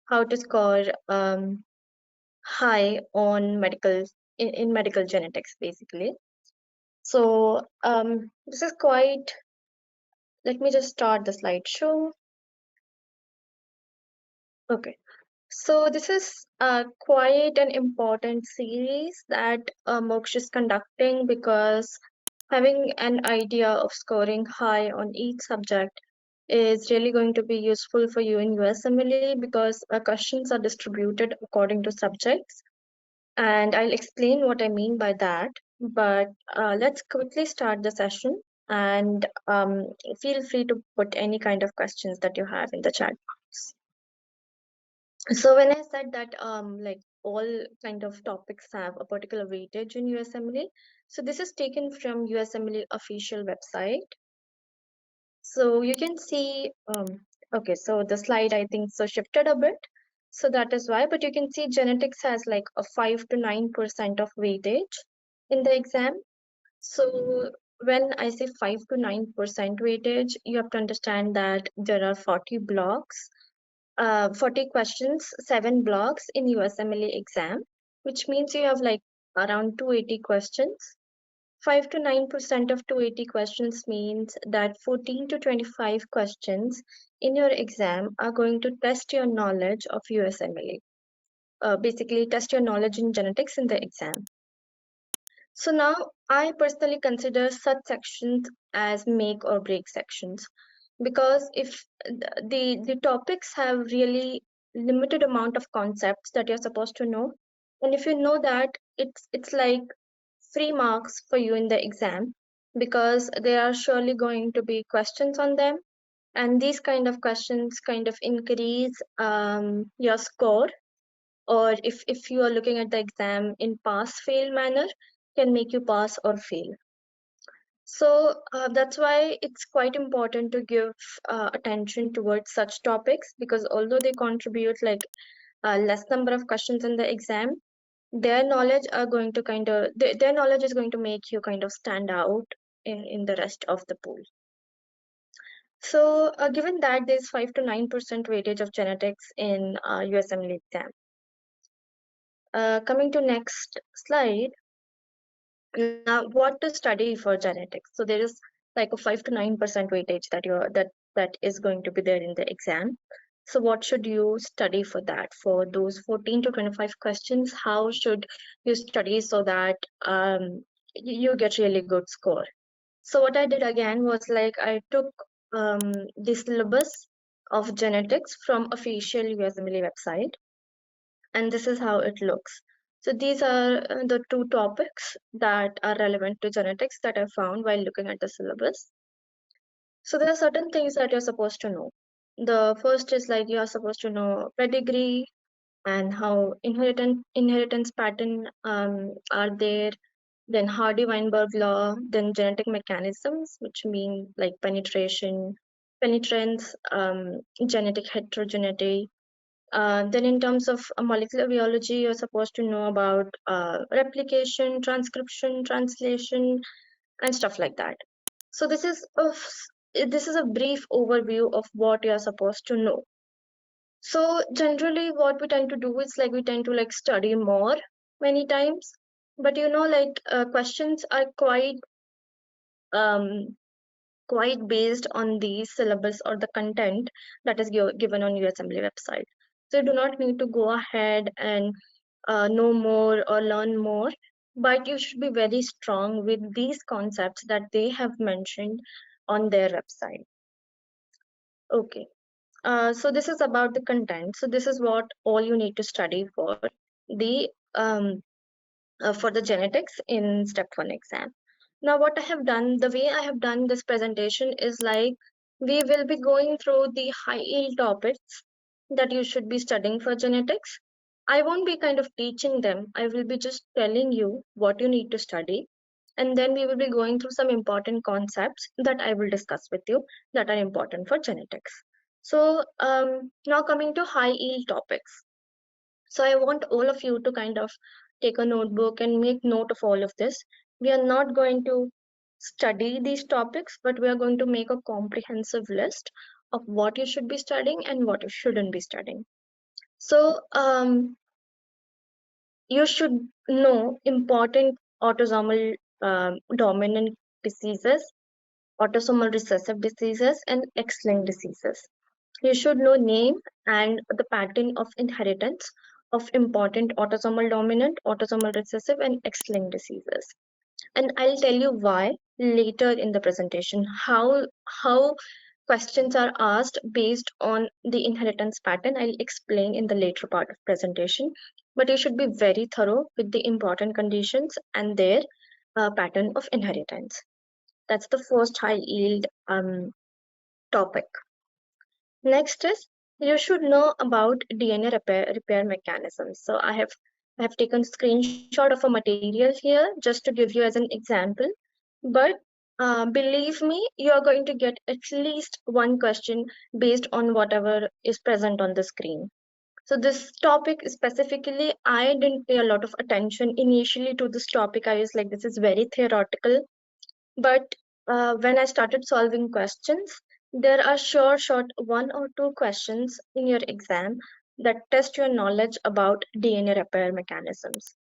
how to score high on in medical genetics, basically. So this is quite. Let me just start the slideshow. Okay. So this is quite an important series that MOKSH is conducting because having an idea of scoring high on each subject is really going to be useful for you in USMLE because questions are distributed according to subjects. And I'll explain what I mean by that. But let's quickly start the session and feel free to put any kind of questions that you have in the chat box. So when I said that like all kind of topics have a particular weightage in USMLE, so this is taken from USMLE official website. So you can see, okay, so the slide I think so shifted a bit. So that is why, but you can see genetics has like a 5 to 9% of weightage in the exam. So when I say 5 to 9% weightage, you have to understand that there are 40 blocks 40 questions, 7 blocks in USMLE exam, which means you have like around 280 questions. 5 to 9% of 280 questions means that 14 to 25 questions in your exam are going to test your knowledge of USMLE. Basically, test your knowledge in genetics in the exam. So now I personally consider such sections as make or break sections because if the topics have really limited amount of concepts that you're supposed to know, and if you know that, it's like free marks for you in the exam because there are surely going to be questions on them, and these kind of questions kind of increase your score, or if you are looking at the exam in pass fail manner, can make you pass or fail. So that's why it's quite important to give attention towards such topics because although they contribute like less number of questions in the exam, their knowledge are going to their knowledge is going to make you kind of stand out in the rest of the pool. So given that there's 5 to 9% weightage of genetics in USMLE exam. Coming to next slide. Now, what to study for genetics? So there is like a 5 to 9% weightage that is going to be there in the exam. So what should you study for that? For those 14 to 25 questions, how should you study so that you get really good score? So what I did again was like I took the syllabus of genetics from official USMLE website, and this is how it looks. So these are the two topics that are relevant to genetics that I found while looking at the syllabus. So there are certain things that you're supposed to know. The first is like you're supposed to know pedigree and how inheritance pattern are there, then Hardy-Weinberg law, then genetic mechanisms, which mean like penetrance, genetic heterogeneity, then in terms of molecular biology, you're supposed to know about replication, transcription, translation, and stuff like that. So this is a brief overview of what you're supposed to know. So generally what we tend to do is like we tend to like study more many times, but like questions are um, quite based on the syllabus or the content that is given on USMLE website. So you do not need to go ahead and know more or learn more, but you should be very strong with these concepts that they have mentioned on their website. Okay, so this is about the content. So this is what all you need to study the for the genetics in step 1 exam. Now what I have done, the way I have done this presentation is like we will be going through the high yield topics that you should be studying for genetics. I won't be kind of teaching them. I will be just telling you what you need to study. And then we will be going through some important concepts that I will discuss with you that are important for genetics. So now coming to high yield topics. So I want all of you to kind of take a notebook and make note of all of this. We are not going to study these topics, but we are going to make a comprehensive list of what you should be studying and what you shouldn't be studying. So you should know important autosomal dominant diseases, autosomal recessive diseases, and X-linked diseases. You should know name and the pattern of inheritance of important autosomal dominant, autosomal recessive, and X-linked diseases. And I'll tell you why later in the presentation, how questions are asked based on the inheritance pattern. I'll explain in the later part of presentation, but you should be very thorough with the important conditions and their pattern of inheritance. That's the first high yield topic. Next is you should know about DNA repair mechanisms. So I have taken screenshot of a material here just to give you as an example. But believe me, you are going to get at least one question based on whatever is present on the screen. So this topic specifically, I didn't pay a lot of attention initially to this topic. I was like, this is very theoretical. But when I started solving questions, there are sure short one or two questions in your exam that test your knowledge about DNA repair mechanisms.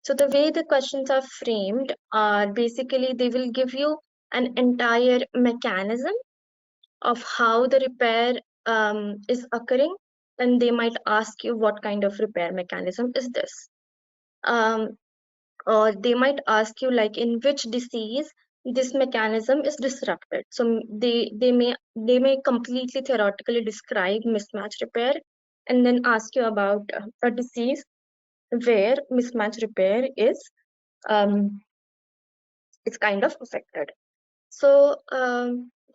So the way the questions are framed are basically they will give you an entire mechanism of how the repair is occurring, and they might ask you what kind of repair mechanism is this. Um, or they might ask you like in which disease this mechanism is disrupted. So they may completely theoretically describe mismatch repair and then ask you about a disease where mismatch repair um, is kind of affected. So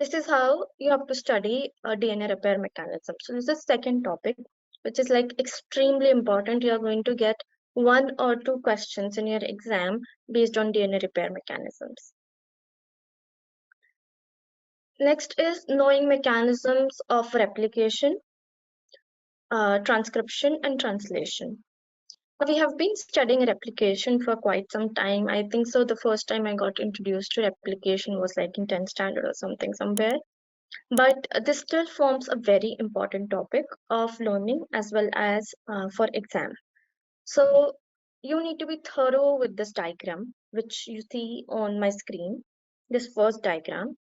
this is how you have to study DNA repair mechanism. So this is second topic, which is like extremely important. You are going to get one or two questions in your exam based on DNA repair mechanisms. Next is knowing mechanisms of replication, transcription, and translation. We have been studying replication for quite some time. I think so. The first time I got introduced to replication was like in 10th standard or something somewhere. But this still forms a very important topic of learning as well as for exam. So you need to be thorough with this diagram, which you see on my screen, this first diagram,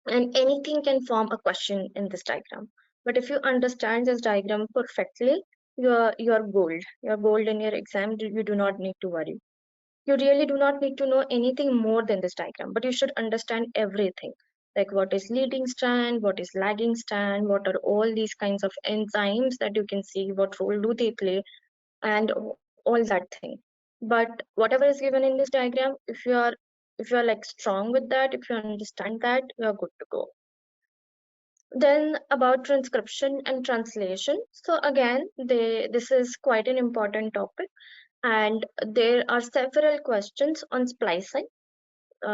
and anything can form a question in this diagram. But if you understand this diagram perfectly, you're gold. You're gold in your exam. You do not need to worry. You really do not need to know anything more than this diagram, but you should understand everything. Like what is leading strand, what is lagging strand, what are all these kinds of enzymes that you can see, what role do they play, and all that thing. But whatever is given in this diagram, if you are like strong with that, if you understand that, you are good to go. Then about transcription and translation. So again, this is quite an important topic, and there are several questions on splicing,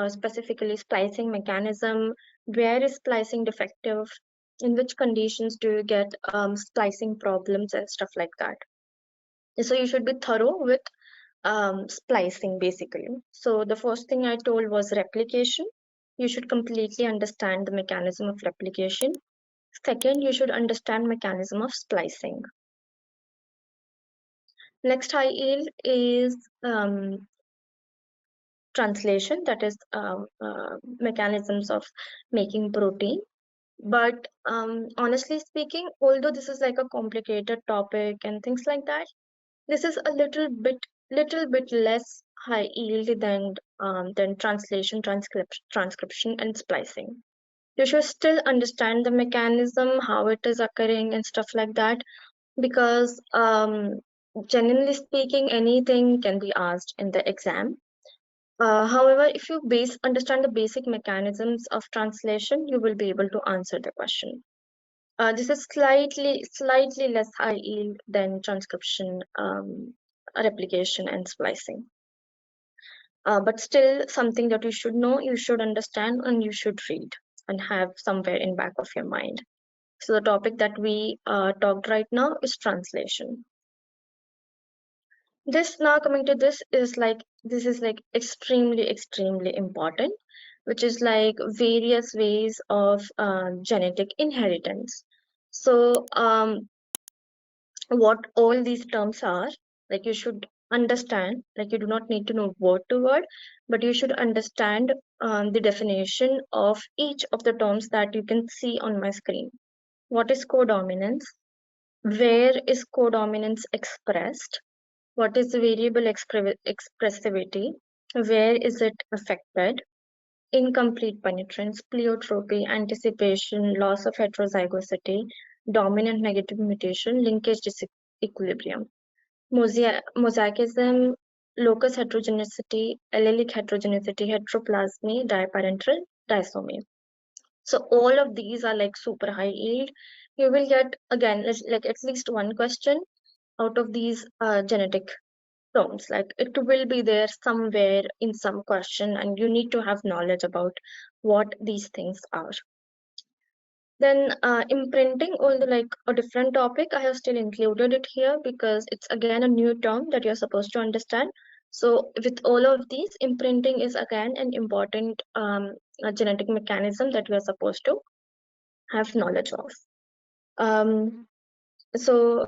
specifically splicing mechanism, where is splicing defective, in which conditions do you get splicing problems and stuff like that. So you should be thorough with splicing basically. So the first thing I told was replication. You should completely understand the mechanism of replication. Second, you should understand mechanism of splicing. Next high yield is translation, that is mechanisms of making protein. But honestly speaking, although this is like a complicated topic and things like that, this is a little bit less high yield than translation, transcription, and splicing. You should still understand the mechanism, how it is occurring, and stuff like that, because generally speaking, anything can be asked in the exam. However, if you understand the basic mechanisms of translation, you will be able to answer the question. This is slightly less high yield than transcription, replication, and splicing. But still something that you should know, you should understand, and you should read and have somewhere in back of your mind. So the topic that we talked right now is translation. This now coming to this is like extremely important, which is like various ways of genetic inheritance. So what all these terms are. Like you should understand, like you do not need to know word to word, but you should understand the definition of each of the terms that you can see on my screen. What is codominance? Where is codominance expressed? What is the variable expressivity? Where is it affected? Incomplete penetrance, pleiotropy, anticipation, loss of heterozygosity, dominant negative mutation, linkage disequilibrium, mosaicism, locus heterogeneity, allelic heterogeneity, heteroplasmy, diparental disomy. So all of these are like super high yield. You will get again like at least one question out of these genetic terms. Like it will be there somewhere in some question, and you need to have knowledge about what these things are. Then imprinting, although like a different topic, I have still included it here because it's again a new term that you're supposed to understand. So with all of these, imprinting is again an important genetic mechanism that we are supposed to have knowledge of. So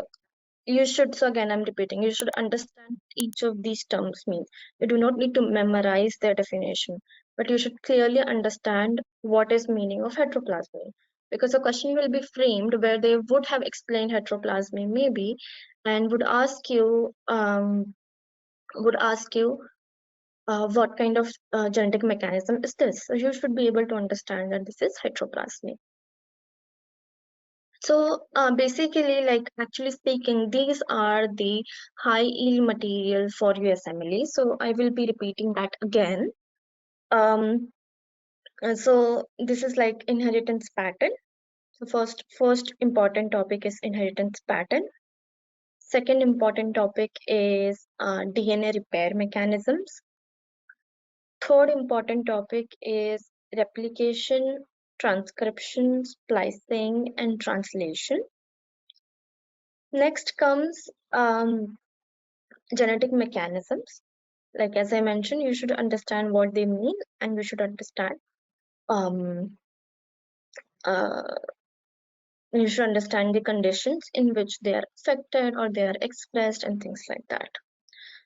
you should, so again I'm repeating, you should understand each of these terms means. You do not need to memorize their definition, but you should clearly understand what is meaning of heteroplasmy, because a question will be framed where they would have explained heteroplasmy maybe, and would ask you what kind of genetic mechanism is this. So you should be able to understand that this is heteroplasmy. So basically, like actually speaking, these are the high yield material for USMLE. So I will be repeating that again. So this is like inheritance pattern. So first important topic is inheritance pattern. Second important topic is DNA repair mechanisms. Third important topic is replication, transcription, splicing, and translation. Next comes genetic mechanisms. Like as I mentioned, you should understand what they mean, and you should understand um, uh, you should understand the conditions in which they are affected or they are expressed and things like that.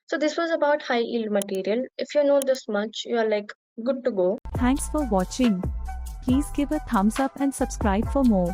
So this was about high yield material. If you know this much, you are like good to go. Thanks for watching. Please give a thumbs up and subscribe for more.